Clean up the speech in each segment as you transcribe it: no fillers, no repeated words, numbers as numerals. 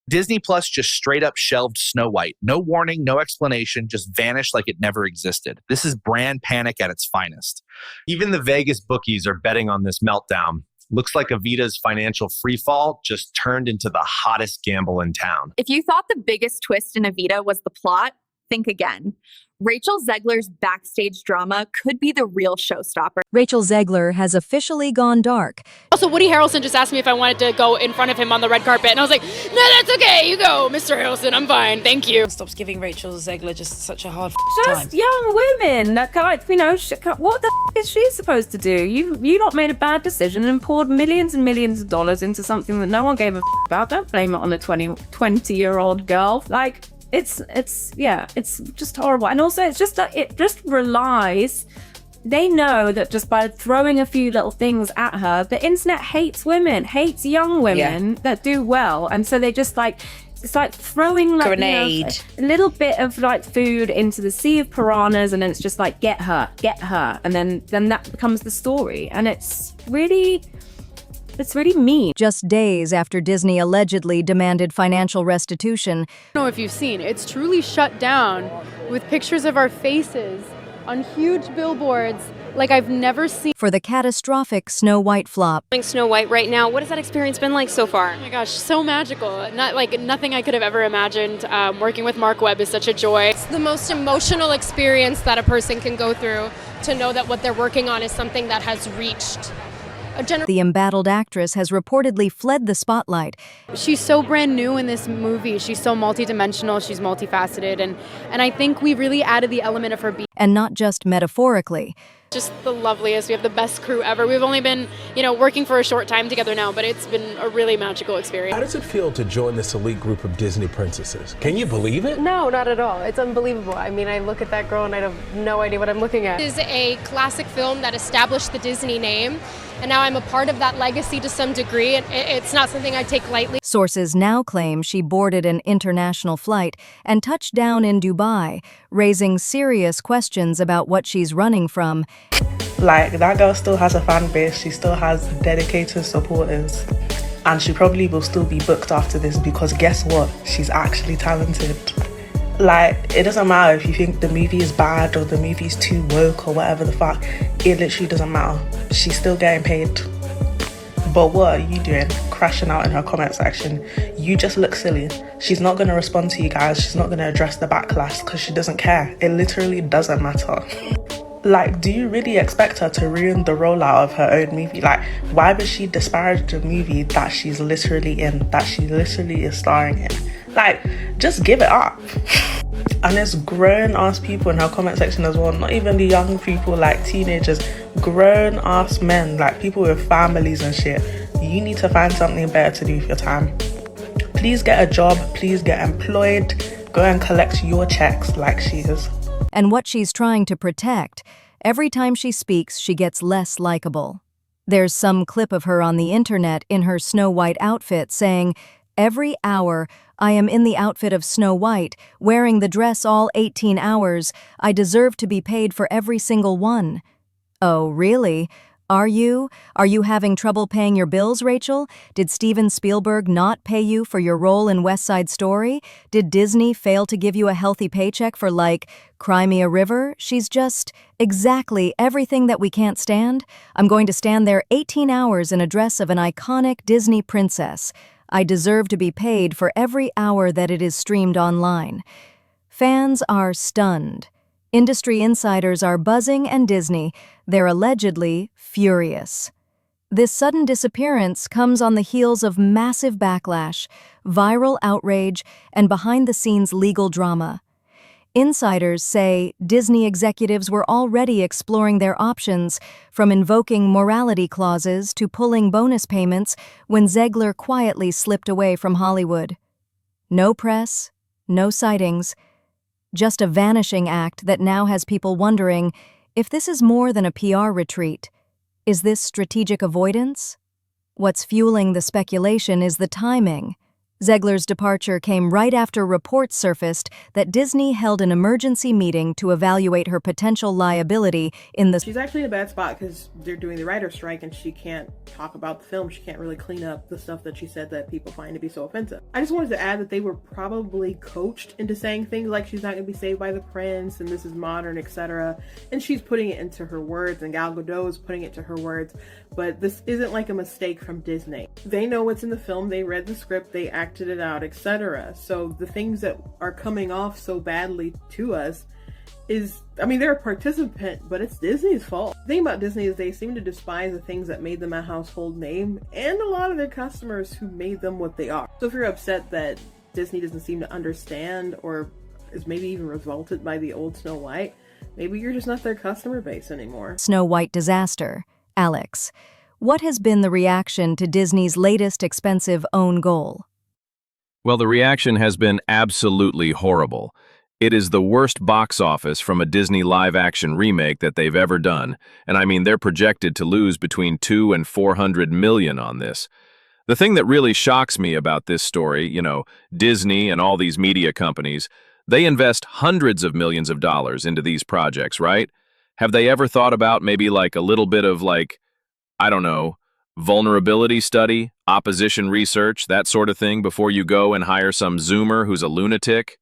Disney Plus just straight up shelved Snow White. No warning, no explanation, just vanished like it never existed. This is brand panic at its finest. Even the Vegas bookies are betting on this meltdown. Looks like Evita's financial freefall just turned into the hottest gamble in town. If you thought the biggest twist in Evita was the plot, think again. Rachel Zegler's backstage drama could be the real showstopper. Rachel Zegler has officially gone dark. Also, Woody Harrelson just asked me if I wanted to go in front of him on the red carpet, and I was like, no, that's okay, you go, Mr. Harrelson, I'm fine, thank you. Stops giving Rachel Zegler just such a hard time. Just young women that what the is she supposed to do? You lot made a bad decision and poured millions and millions of dollars into something that no one gave a about. Don't blame it on a 20-year-old girl. Like, it's just horrible. And also it just relies. They know that just by throwing a few little things at her, the internet hates women, hates young women that do well. And so they just it's like throwing like grenade, a little bit of like food into the sea of piranhas, and then it's just like get her, and then that becomes the story. And it's really mean. Just days after Disney allegedly demanded financial restitution. I don't know if you've seen, it's truly shut down with pictures of our faces on huge billboards like I've never seen. For the catastrophic Snow White flop. Snow White right now, what has that experience been like so far? Oh my gosh, so magical. Not like nothing I could have ever imagined. Working with Mark Webb is such a joy. It's the most emotional experience that a person can go through, to know that what they're working on is something that has reached the embattled actress has reportedly fled the spotlight. She's so brand new in this movie. She's so multidimensional, she's multifaceted, and I think we really added the element of her being. And not just metaphorically. Just the loveliest. We have the best crew ever. We've only been, working for a short time together now, but it's been a really magical experience. How does it feel to join this elite group of Disney princesses? Can you believe it? No, not at all. It's unbelievable. I mean, I look at that girl and I have no idea what I'm looking at. It is a classic film that established the Disney name, and now I'm a part of that legacy to some degree. It's not something I take lightly. Sources now claim she boarded an international flight and touched down in Dubai, raising serious questions about what she's running from. Like, that girl still has a fan base, she still has dedicated supporters, and she probably will still be booked after this because guess what? She's actually talented. Like, it doesn't matter if you think the movie is bad or the movie's too woke or whatever the fuck, it literally doesn't matter. She's still getting paid. But what are you doing? Crashing out in her comment section. You just look silly. She's not going to respond to you guys. She's not going to address the backlash because she doesn't care. It literally doesn't matter. Like, do you really expect her to ruin the rollout of her own movie? Like, why would she disparage the movie that she's literally in, that she literally is starring in? Like, just give it up. And there's grown-ass people in her comment section as well, not even the young people, like teenagers, grown-ass men, like people with families and shit. You need to find something better to do with your time. Please get a job, please get employed, go and collect your checks like she is. And what she's trying to protect. Every time she speaks, she gets less likable. There's some clip of her on the internet in her Snow White outfit saying, "Every hour, I am in the outfit of Snow White, wearing the dress all 18 hours. I deserve to be paid for every single one." Oh, really? Are you? Are you having trouble paying your bills, Rachel? Did Steven Spielberg not pay you for your role in West Side Story? Did Disney fail to give you a healthy paycheck for, like, Cry Me a River? She's just exactly everything that we can't stand. I'm going to stand there 18 hours in a dress of an iconic Disney princess. I deserve to be paid for every hour that it is streamed online. Fans are stunned. Industry insiders are buzzing, and Disney, they're allegedly furious. This sudden disappearance comes on the heels of massive backlash, viral outrage, and behind-the-scenes legal drama. Insiders say Disney executives were already exploring their options, from invoking morality clauses to pulling bonus payments when Zeigler quietly slipped away from Hollywood. No press, no sightings, just a vanishing act that now has people wondering if this is more than a PR retreat. Is this strategic avoidance? What's fueling the speculation is the timing. Zeigler's departure came right after reports surfaced that Disney held an emergency meeting to evaluate her potential liability in the... She's actually in a bad spot because they're doing the writer's strike and she can't talk about the film. She can't really clean up the stuff that she said that people find to be so offensive. I just wanted to add that they were probably coached into saying things like she's not going to be saved by the prince and this is modern, etc. And she's putting it into her words, and Gal Gadot is putting it to her words. But this isn't like a mistake from Disney. They know what's in the film, they read the script, they acted it out, etc. So the things that are coming off so badly to us is, I mean, they're a participant, but it's Disney's fault. The thing about Disney is they seem to despise the things that made them a household name and a lot of their customers who made them what they are. So if you're upset that Disney doesn't seem to understand or is maybe even revolted by the old Snow White, maybe you're just not their customer base anymore. Snow White disaster. Alex, what has been the reaction to Disney's latest expensive own goal? Well, the reaction has been absolutely horrible. It is the worst box office from a Disney live-action remake that they've ever done, and I mean they're projected to lose between $200 and $400 million on this. The thing that really shocks me about this story, Disney and all these media companies, they invest hundreds of millions of dollars into these projects, right? Have they ever thought about maybe like a little bit of I don't know, vulnerability study, opposition research, that sort of thing before you go and hire some Zoomer who's a lunatic?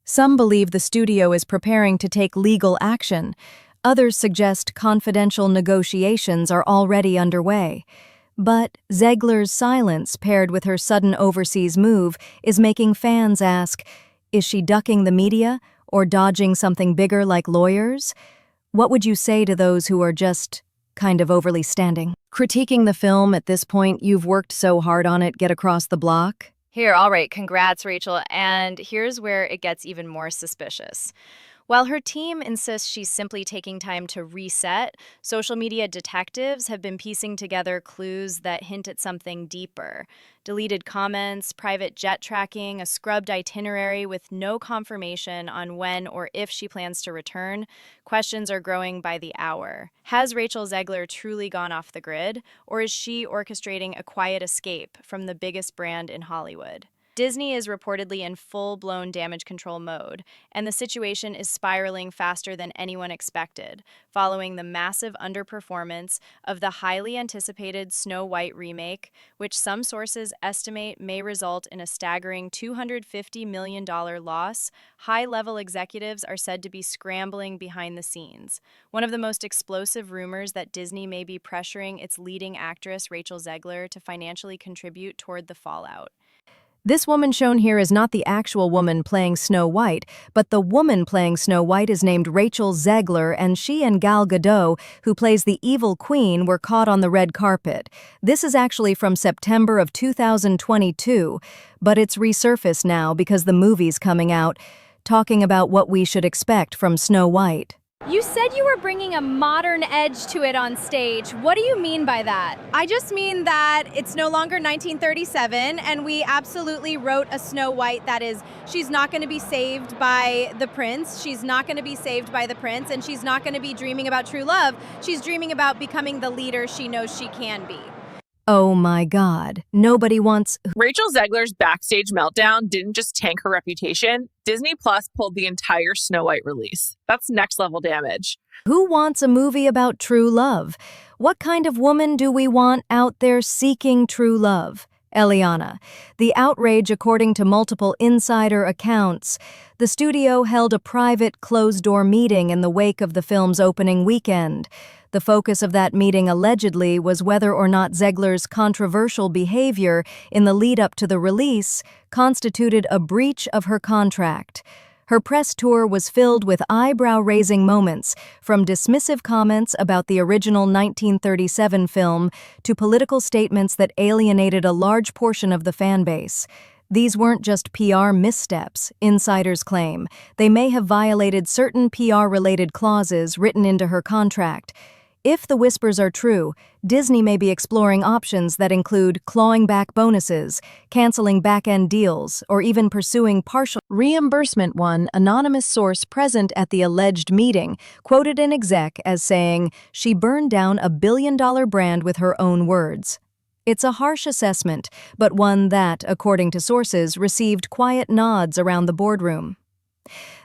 Some believe the studio is preparing to take legal action. Others suggest confidential negotiations are already underway. But Zeigler's silence, paired with her sudden overseas move, is making fans ask, is she ducking the media or dodging something bigger like lawyers? What would you say to those who are just kind of overly standing? Critiquing the film at this point, you've worked so hard on it, get across the block? Here, all right, congrats, Rachel. And here's where it gets even more suspicious. While her team insists she's simply taking time to reset, social media detectives have been piecing together clues that hint at something deeper. Deleted comments, private jet tracking, a scrubbed itinerary with no confirmation on when or if she plans to return. Questions are growing by the hour. Has Rachel Zegler truly gone off the grid, or is she orchestrating a quiet escape from the biggest brand in Hollywood? Disney is reportedly in full-blown damage control mode, and the situation is spiraling faster than anyone expected, following the massive underperformance of the highly anticipated Snow White remake, which some sources estimate may result in a staggering $250 million loss. High-level executives are said to be scrambling behind the scenes. One of the most explosive rumors that Disney may be pressuring its leading actress, Rachel Zegler, to financially contribute toward the fallout. This woman shown here is not the actual woman playing Snow White, but the woman playing Snow White is named Rachel Zegler, and she and Gal Gadot, who plays the evil queen, were caught on the red carpet. This is actually from September of 2022, but it's resurfaced now because the movie's coming out, talking about what we should expect from Snow White. You said you were bringing a modern edge to it on stage. What do you mean by that? I just mean that it's no longer 1937, and we absolutely wrote a Snow White that is, she's not going to be saved by the prince, she's not going to be saved by the prince, and she's not going to be dreaming about true love. She's dreaming about becoming the leader she knows she can be. Oh my God, nobody wants... Rachel Zegler's backstage meltdown didn't just tank her reputation. Disney Plus pulled the entire Snow White release. That's next level damage. Who wants a movie about true love? What kind of woman do we want out there seeking true love? Eliana. The outrage, according to multiple insider accounts. The studio held a private, closed-door meeting in the wake of the film's opening weekend. The focus of that meeting allegedly was whether or not Zeigler's controversial behavior in the lead-up to the release constituted a breach of her contract. Her press tour was filled with eyebrow-raising moments, from dismissive comments about the original 1937 film to political statements that alienated a large portion of the fan base. These weren't just PR missteps, insiders claim. They may have violated certain PR-related clauses written into her contract. If the whispers are true, Disney may be exploring options that include clawing back bonuses, canceling back-end deals, or even pursuing partial reimbursement. One anonymous source present at the alleged meeting quoted an exec as saying, "She burned down $1 billion brand with her own words." It's a harsh assessment, but one that, according to sources, received quiet nods around the boardroom.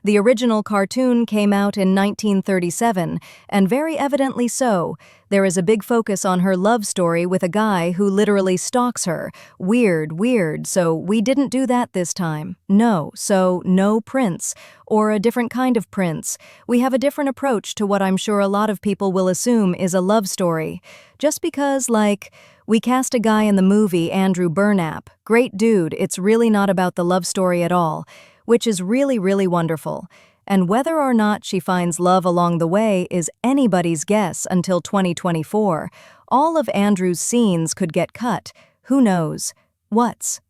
The original cartoon came out in 1937, and very evidently so. There is a big focus on her love story with a guy who literally stalks her. Weird, so we didn't do that this time. No, so no prince, or a different kind of prince. We have a different approach to what I'm sure a lot of people will assume is a love story. Just because, we cast a guy in the movie, Andrew Burnap. Great dude, it's really not about the love story at all. Which is really wonderful. And whether or not she finds love along the way is anybody's guess until 2024. All of Andrew's scenes could get cut. Who knows? What's?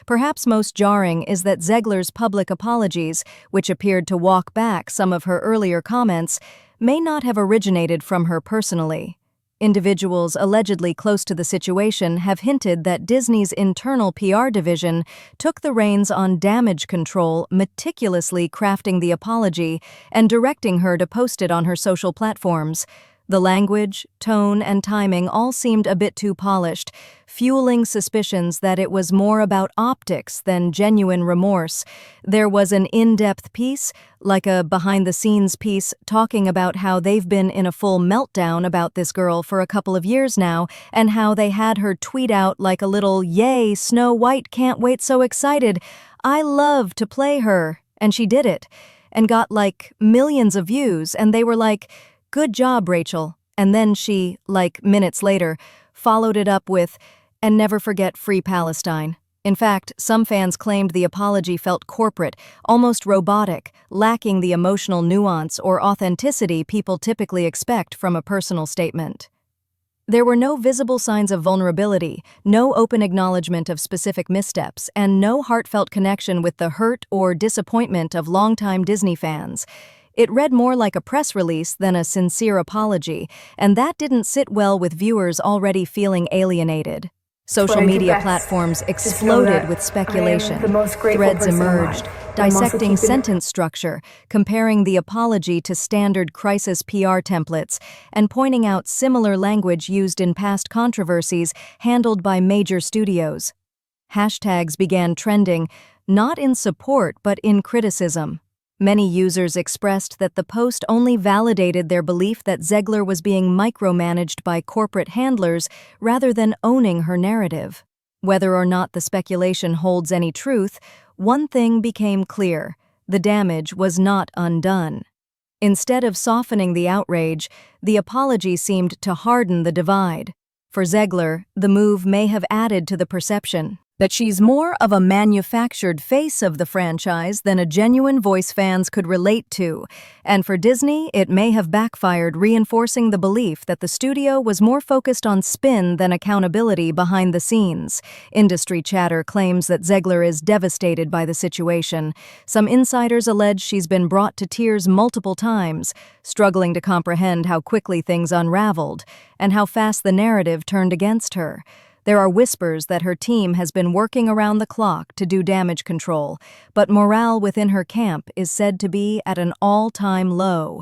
Perhaps most jarring is that Zeigler's public apologies, which appeared to walk back some of her earlier comments, may not have originated from her personally. Individuals allegedly close to the situation have hinted that Disney's internal PR division took the reins on damage control, meticulously crafting the apology and directing her to post it on her social platforms. The language, tone, and timing all seemed a bit too polished, fueling suspicions that it was more about optics than genuine remorse. There was an in-depth piece, like a behind-the-scenes piece, talking about how they've been in a full meltdown about this girl for a couple of years now, and how they had her tweet out like a little, "Yay, Snow White, can't wait, so excited. I love to play her." And she did it, and got millions of views, and they were like, "Good job, Rachel." And then she, minutes later, followed it up with, "And never forget Free Palestine." In fact, some fans claimed the apology felt corporate, almost robotic, lacking the emotional nuance or authenticity people typically expect from a personal statement. There were no visible signs of vulnerability, no open acknowledgement of specific missteps, and no heartfelt connection with the hurt or disappointment of longtime Disney fans. It read more like a press release than a sincere apology, and that didn't sit well with viewers already feeling alienated. Social media platforms exploded with speculation. Threads emerged, dissecting sentence structure, comparing the apology to standard crisis PR templates, and pointing out similar language used in past controversies handled by major studios. Hashtags began trending, not in support but in criticism. Many users expressed that the post only validated their belief that Zeigler was being micromanaged by corporate handlers rather than owning her narrative. Whether or not the speculation holds any truth, one thing became clear: the damage was not undone. Instead of softening the outrage, the apology seemed to harden the divide. For Zeigler, the move may have added to the perception that she's more of a manufactured face of the franchise than a genuine voice fans could relate to. And for Disney, it may have backfired, reinforcing the belief that the studio was more focused on spin than accountability behind the scenes. Industry chatter claims that Zeigler is devastated by the situation. Some insiders allege she's been brought to tears multiple times, struggling to comprehend how quickly things unraveled and how fast the narrative turned against her. There are whispers that her team has been working around the clock to do damage control, but morale within her camp is said to be at an all-time low.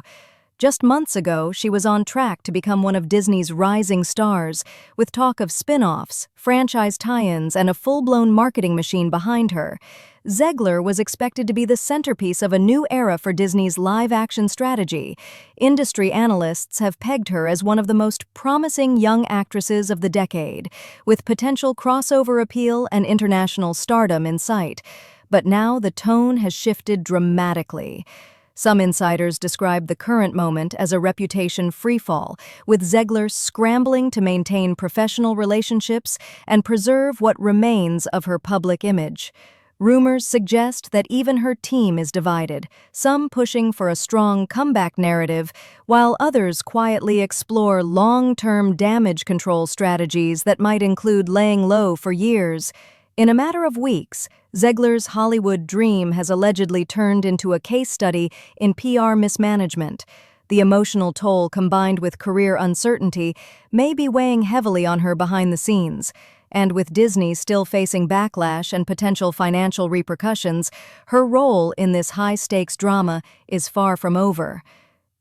Just months ago, she was on track to become one of Disney's rising stars, with talk of spin-offs, franchise tie-ins, and a full-blown marketing machine behind her. Zeigler was expected to be the centerpiece of a new era for Disney's live-action strategy. Industry analysts have pegged her as one of the most promising young actresses of the decade, with potential crossover appeal and international stardom in sight. But now the tone has shifted dramatically. Some insiders describe the current moment as a reputation freefall, with Zeigler scrambling to maintain professional relationships and preserve what remains of her public image. Rumors suggest that even her team is divided, some pushing for a strong comeback narrative, while others quietly explore long-term damage control strategies that might include laying low for years. In a matter of weeks, Zeigler's Hollywood dream has allegedly turned into a case study in PR mismanagement. The emotional toll combined with career uncertainty may be weighing heavily on her behind the scenes. And with Disney still facing backlash and potential financial repercussions, her role in this high-stakes drama is far from over.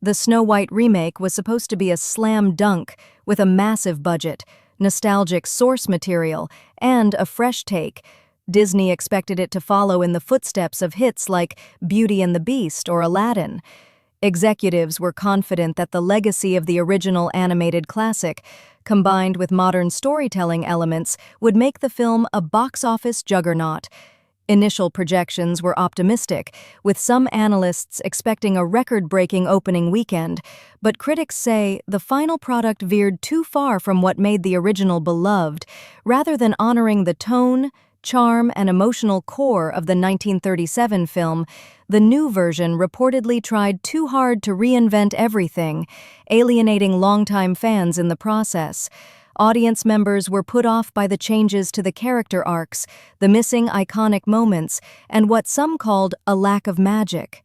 The Snow White remake was supposed to be a slam dunk with a massive budget. nostalgic source material, and a fresh take. Disney expected it to follow in the footsteps of hits like Beauty and the Beast or Aladdin. Executives were confident that the legacy of the original animated classic, combined with modern storytelling elements, would make the film a box office juggernaut. Initial projections were optimistic, with some analysts expecting a record-breaking opening weekend, but critics say the final product veered too far from what made the original beloved, rather than honoring the tone, charm, and emotional core of the 1937 film. The new version reportedly tried too hard to reinvent everything, alienating longtime fans in the process. Audience members were put off by the changes to the character arcs, the missing iconic moments, and what some called a lack of magic.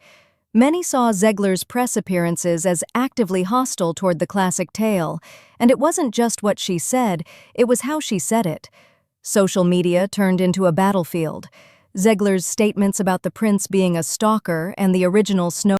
Many saw Zeigler's press appearances as actively hostile toward the classic tale, and it wasn't just what she said, it was how she said it. Social media turned into a battlefield. Zeigler's statements about the prince being a stalker and the original Snow